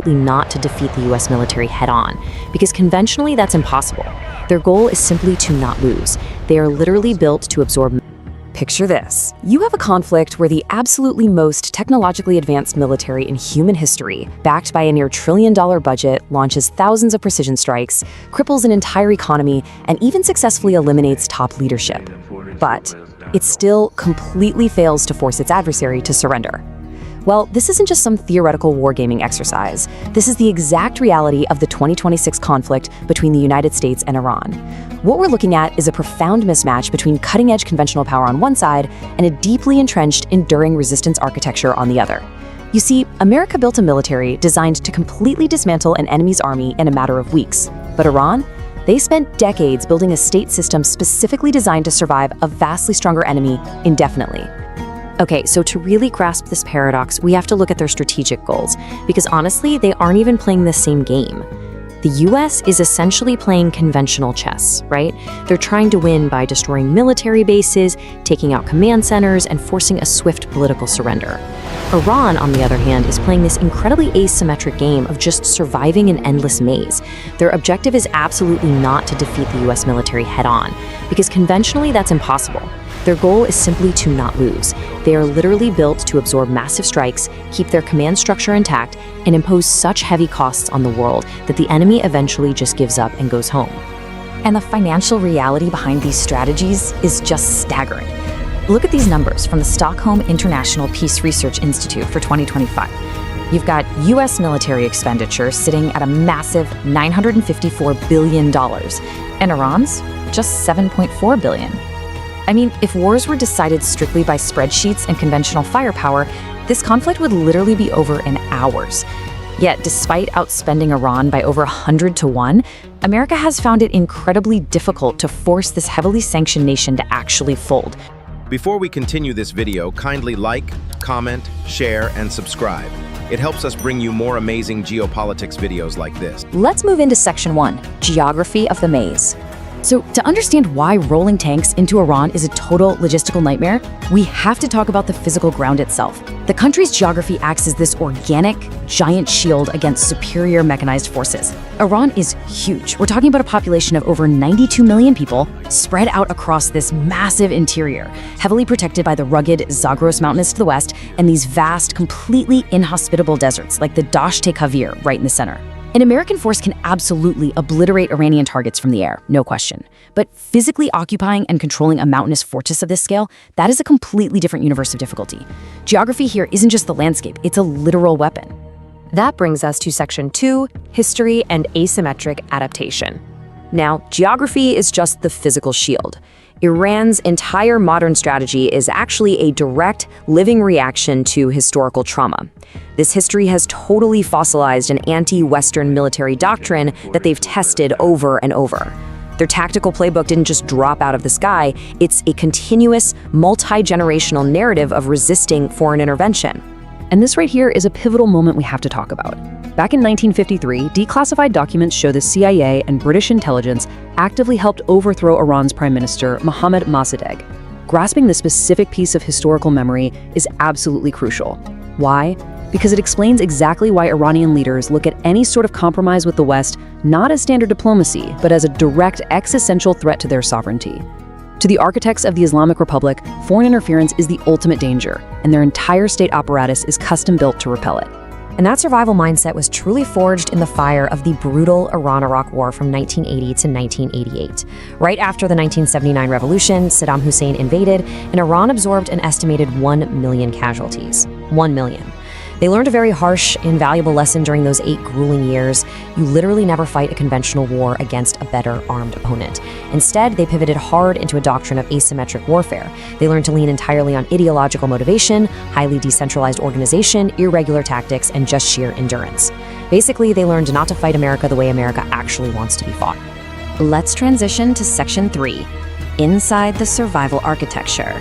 not to defeat the US military head-on, because conventionally that's impossible. Their goal is simply to not lose. They are literally built to absorb. Picture this. You have a conflict where the absolutely most technologically advanced military in human history, backed by a near $1 trillion budget, launches thousands of precision strikes, cripples an entire economy, and even successfully eliminates top leadership. But it still completely fails to force its adversary to surrender. Well, this isn't just some theoretical wargaming exercise. This is the exact reality of the 2026 conflict between the United States and Iran. What we're looking at is a profound mismatch between cutting-edge conventional power on one side and a deeply entrenched, enduring resistance architecture on the other. You see, America built a military designed to completely dismantle an enemy's army in a matter of weeks. But Iran? They spent decades building a state system specifically designed to survive a vastly stronger enemy indefinitely. Okay, so to really grasp this paradox, we have to look at their strategic goals, because honestly, they aren't even playing the same game. The US is essentially playing conventional chess, right? They're trying to win by destroying military bases, taking out command centers, and forcing a swift political surrender. Iran, on the other hand, is playing this incredibly asymmetric game of just surviving an endless maze. Their objective is absolutely not to defeat the US military head-on, because conventionally that's impossible. Their goal is simply to not lose. They are literally built to absorb massive strikes, keep their command structure intact, and impose such heavy costs on the world that the enemy eventually just gives up and goes home. And the financial reality behind these strategies is just staggering. Look at these numbers from the Stockholm International Peace Research Institute for 2025. You've got US military expenditure sitting at a massive $954 billion, and Iran's just $7.4 billion. I mean, if wars were decided strictly by spreadsheets and conventional firepower, this conflict would literally be over in hours. Yet, despite outspending Iran by over 100 to 1, America has found it incredibly difficult to force this heavily sanctioned nation to actually fold. Before we continue this video, kindly like, comment, share, and subscribe. It helps us bring you more amazing geopolitics videos like this. Let's move into Section 1, Geography of the Maze. So, to understand why rolling tanks into Iran is a total logistical nightmare, we have to talk about the physical ground itself. The country's geography acts as this organic, giant shield against superior mechanized forces. Iran is huge. We're talking about a population of over 92 million people spread out across this massive interior, heavily protected by the rugged Zagros Mountains to the west and these vast, completely inhospitable deserts like the Dasht-e-Kavir right in the center. An American force can absolutely obliterate Iranian targets from the air, no question. But physically occupying and controlling a mountainous fortress of this scale, that is a completely different universe of difficulty. Geography here isn't just the landscape, it's a literal weapon. That brings us to Section 2, History and Asymmetric Adaptation. Now, geography is just the physical shield. Iran's entire modern strategy is actually a direct, living reaction to historical trauma. This history has totally fossilized an anti-Western military doctrine that they've tested over and over. Their tactical playbook didn't just drop out of the sky, it's a continuous, multi-generational narrative of resisting foreign intervention. And this right here is a pivotal moment we have to talk about. Back in 1953, declassified documents show the CIA and British intelligence actively helped overthrow Iran's Prime Minister, Mohammad Mossadegh. Grasping this specific piece of historical memory is absolutely crucial. Why? Because it explains exactly why Iranian leaders look at any sort of compromise with the West not as standard diplomacy, but as a direct existential threat to their sovereignty. To the architects of the Islamic Republic, foreign interference is the ultimate danger, and their entire state apparatus is custom-built to repel it. And that survival mindset was truly forged in the fire of the brutal Iran-Iraq War from 1980 to 1988. Right after the 1979 revolution, Saddam Hussein invaded, and Iran absorbed an estimated 1 million casualties. 1 million. They learned a very harsh, invaluable lesson during those 8 grueling years. You literally never fight a conventional war against a better armed opponent. Instead, they pivoted hard into a doctrine of asymmetric warfare. They learned to lean entirely on ideological motivation, highly decentralized organization, irregular tactics, and just sheer endurance. Basically, they learned not to fight America the way America actually wants to be fought. Let's transition to Section 3, Inside the Survival Architecture.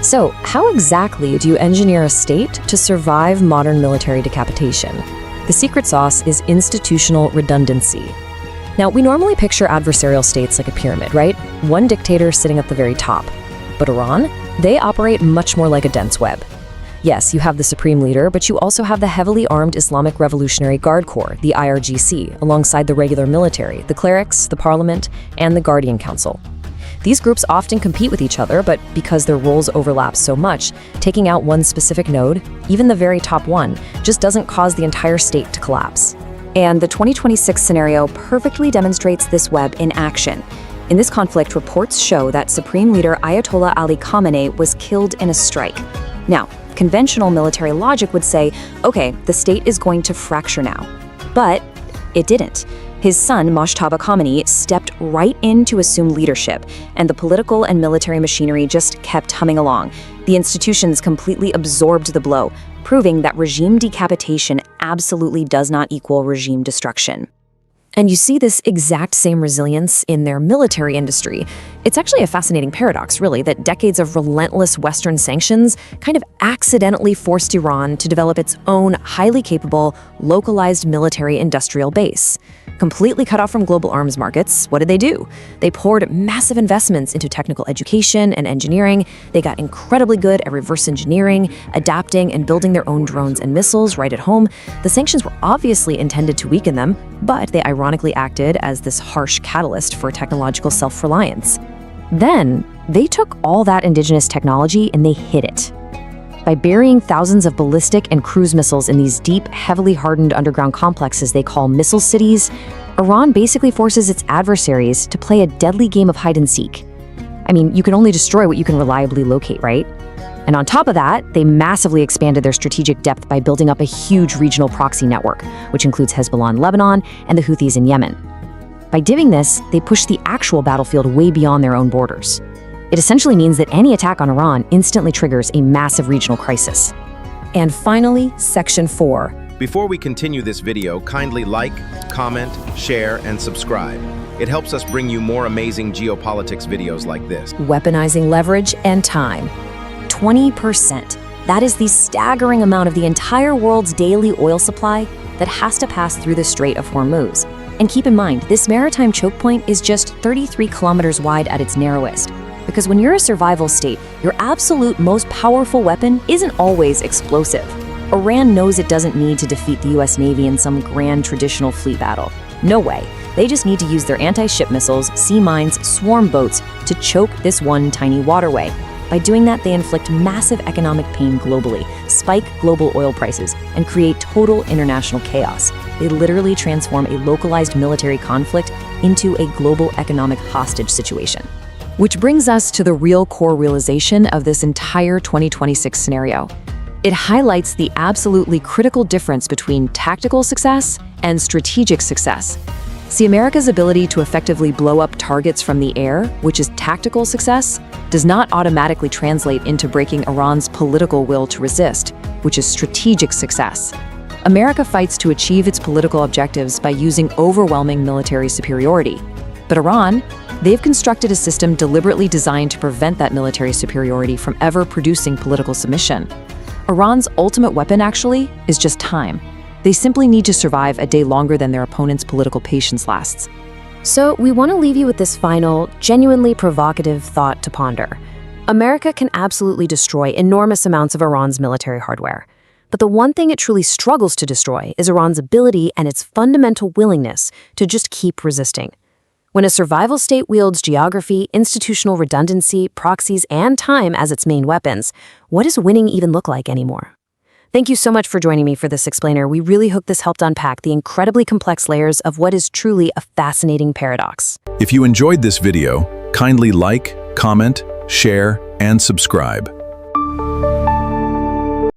So, how exactly do you engineer a state to survive modern military decapitation? The secret sauce is institutional redundancy. Now, we normally picture adversarial states like a pyramid, right? One dictator sitting at the very top. But Iran, they operate much more like a dense web. Yes, you have the Supreme Leader, but you also have the heavily armed Islamic Revolutionary Guard Corps, the IRGC, alongside the regular military, the clerics, the parliament, and the Guardian Council. These groups often compete with each other, but because their roles overlap so much, taking out one specific node, even the very top one, just doesn't cause the entire state to collapse. And the 2026 scenario perfectly demonstrates this web in action. In this conflict, reports show that Supreme Leader Ayatollah Ali Khamenei was killed in a strike. Now, conventional military logic would say, okay, the state is going to fracture now. But it didn't. His son, Moshtaba Khamenei, stepped right in to assume leadership, and the political and military machinery just kept humming along. The institutions completely absorbed the blow, proving that regime decapitation absolutely does not equal regime destruction. And you see this exact same resilience in their military industry. It's actually a fascinating paradox, really, that decades of relentless Western sanctions kind of accidentally forced Iran to develop its own highly capable, localized military-industrial base. Completely cut off from global arms markets, what did they do? They poured massive investments into technical education and engineering. They got incredibly good at reverse engineering, adapting and building their own drones and missiles right at home. The sanctions were obviously intended to weaken them, but they ironically acted as this harsh catalyst for technological self-reliance. Then, they took all that indigenous technology and they hid it. By burying thousands of ballistic and cruise missiles in these deep, heavily hardened underground complexes they call missile cities, Iran basically forces its adversaries to play a deadly game of hide-and-seek. I mean, you can only destroy what you can reliably locate, right? And on top of that, they massively expanded their strategic depth by building up a huge regional proxy network, which includes Hezbollah in Lebanon and the Houthis in Yemen. By doing this, they pushed the actual battlefield way beyond their own borders. It essentially means that any attack on Iran instantly triggers a massive regional crisis. And finally, Section 4. Before we continue this video, kindly like, comment, share, and subscribe. It helps us bring you more amazing geopolitics videos like this. Weaponizing leverage and time. 20%. That is the staggering amount of the entire world's daily oil supply that has to pass through the Strait of Hormuz. And keep in mind, this maritime choke point is just 33 kilometers wide at its narrowest. Because when you're a survival state, your absolute most powerful weapon isn't always explosive. Iran knows it doesn't need to defeat the US Navy in some grand traditional fleet battle. No way. They just need to use their anti-ship missiles, sea mines, swarm boats to choke this one tiny waterway. By doing that, they inflict massive economic pain globally, spike global oil prices, and create total international chaos. They literally transform a localized military conflict into a global economic hostage situation. Which brings us to the real core realization of this entire 2026 scenario. It highlights the absolutely critical difference between tactical success and strategic success. See, America's ability to effectively blow up targets from the air, which is tactical success, does not automatically translate into breaking Iran's political will to resist, which is strategic success. America fights to achieve its political objectives by using overwhelming military superiority. But Iran, they've constructed a system deliberately designed to prevent that military superiority from ever producing political submission. Iran's ultimate weapon, actually, is just time. They simply need to survive a day longer than their opponent's political patience lasts. So we want to leave you with this final, genuinely provocative thought to ponder. America can absolutely destroy enormous amounts of Iran's military hardware. But the one thing it truly struggles to destroy is Iran's ability and its fundamental willingness to just keep resisting. When a survival state wields geography, institutional redundancy, proxies, and time as its main weapons, what does winning even look like anymore? Thank you so much for joining me for this explainer. We really hope this helped unpack the incredibly complex layers of what is truly a fascinating paradox. If you enjoyed this video, kindly like, comment, share, and subscribe.